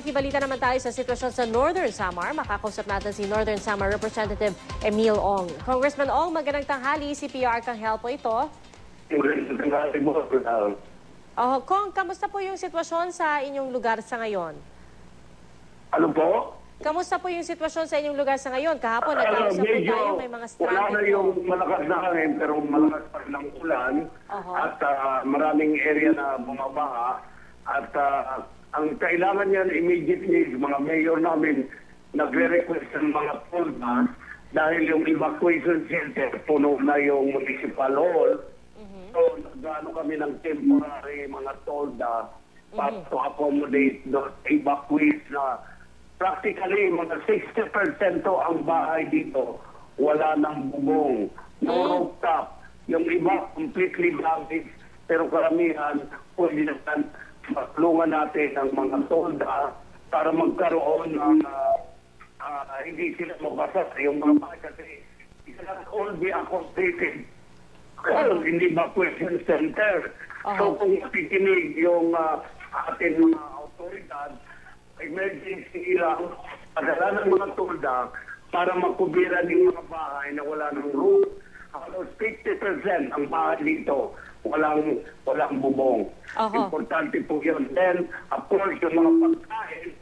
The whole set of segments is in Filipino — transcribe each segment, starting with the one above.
Makibalita naman tayo sa sitwasyon sa Northern Samar. Makakausap natin si Northern Samar Representative Emil Ong. Congressman Ong, magandang tanghali. CPR Arcangel po ito. Magandang tanghali mo. Kong, kamusta po yung sitwasyon sa inyong lugar sa ngayon? Ano po? Kamusta po yung sitwasyon sa inyong lugar sa ngayon? Kahapon, nag-uusap po tayo, may mga stranded wala na yung malakas na hangin, pero malakas pa rin ang ulan. At maraming area na bumabaha. At ang kailangan yan immediately, mga mayor namin nagre-request ng mga tolda dahil yung evacuation center puno na yung municipal hall. So, nag-ano kami ng temporary mga tolda para to accommodate those evacuees na practically mga 60% ang bahay dito wala ng bubong, no rooftop. Yung iba completely damaged, pero karamihan pwede naman matulungan natin ang mga tolda para magkaroon ng hindi sila mabasa yung mga bahay kasi it can all be accommodated in the evacuation center. So kung makikinig yung ating mga autoridad, emergency lang, padala ng mga tolda para makubira ng mga bahay na wala ng roof. Halos 50% ang bahay dito walang bubong. Importante po yun. Then, of course, yung mga pagkain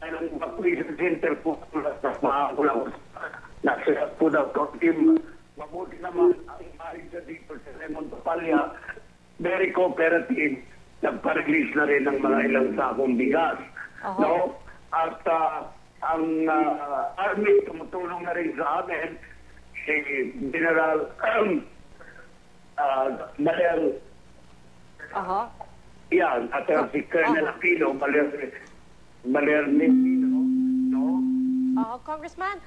ay ng evacuation center po nasa po daw team. Mabuti naman ang bahay dito sa Lemon Topalya, very cooperative. Nagpa-release na rin ng mga ilang sakong bigas. No? At ang Army tumutulong na rin sa amin, si General Baler, yan, at si Colonel Aquino, Baler Nino, no? Congressman,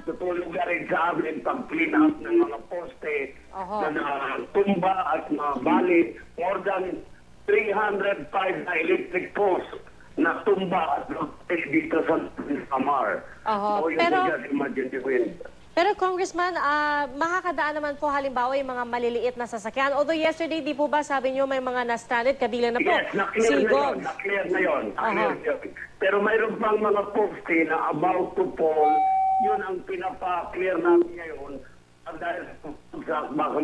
tutulong na rin sa amin pag-clean up ng mga poste na natumba at nabali. More than 305 na electric posts na tumba at dito sa Samar. Pero Congressman, makakadaan naman po halimbawa yung mga maliliit na sasakyan. Although yesterday, di po ba sabi nyo may mga na-stranded, kabilang na po? Yes, na-clear na yun. Pero mayroon pang mga poste na about to fall, yun ang pinapa-clear namin ngayon. Dahil baka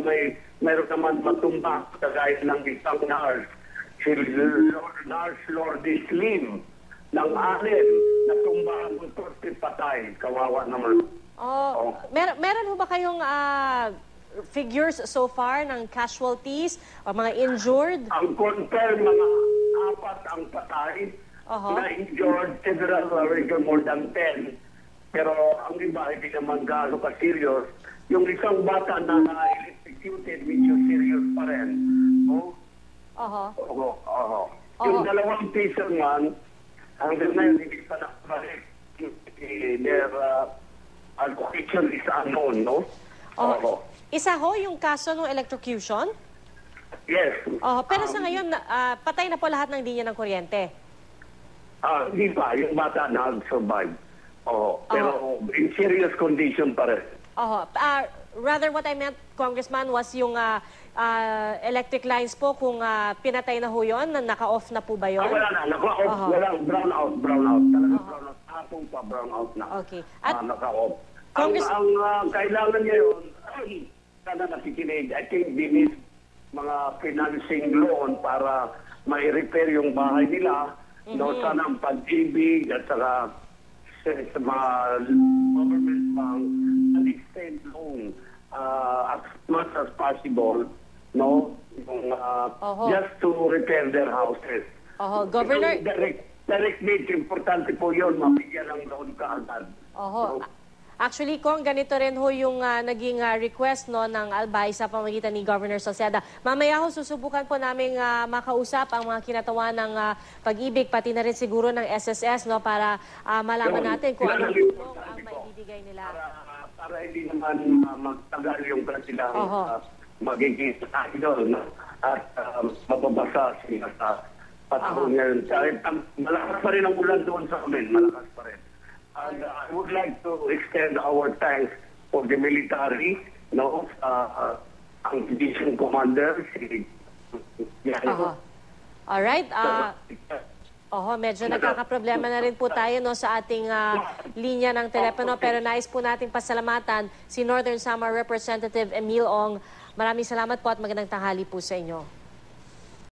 mayroon naman matumba kagaya ng isang nurse. Si Nurse Lourdes Lim ng Allen na tumbahan ng poste patay. Kawawa naman. Meron ho ba kayong figures so far ng casualties o mga injured? Ang confirm, mga 4 ang patay. Na injured, several more than 10. Pero ang iba, hindi naman gaano ka-serious. Yung isang bata na na-electrocuted, medyo serious pa rin. Yung 2 fisherman, hanggang ngayon, hindi pa nakabalik. Their location is unknown, no? Isa ho yung kaso ng electrocution? Yes. Pero sa ngayon, patay na po lahat ng linya ng kuryente? Hindi pa. Yung bata nag-survive. Pero in serious condition pa rin. Rather, what I meant, Congressman, was yung electric lines po, kung pinatay na ho yun, naka-off na po ba yun? Wala na. Naka-off. Walang brown out. Talagang brown out. Hapong pa brown out na. Okay. At naka-off. Ang kailangan ngayon, sana nakikinig, I think they need mga financing loan para mai-repair yung bahay nila. No, sana ang pag-ibig at saka sa mga government bank and extend loan as much as possible, no? Just to repair their houses. Governor... Direct needs, importante po yun, mabigyan ng loan kaagad. Actually, Kong, ganito rin ho yung naging request ng Albay sa pamagitan ni Governor Salceda. Mamaya ho, susubukan po namin makausap ang mga kinatawa ng Pag-ibig, pati na rin siguro ng SSS, no, para malaman natin kung anong tulong ang maibibigay nila. Para hindi naman magtagal yung kanilang magiging idol, no? At mababasa sila sa patahon ngayon. Malakas pa rin ang ulan doon sa amin. Malakas pa rin. And I would like to extend our thanks for the military, no? Ang division commander, si All right. Oho, medyo nagkakaproblema na rin po tayo no, sa ating linya ng telepono. Pero nais po nating pasalamatan si Northern Samar Representative Emil Ong. Maraming salamat po at magandang tanghali po sa inyo.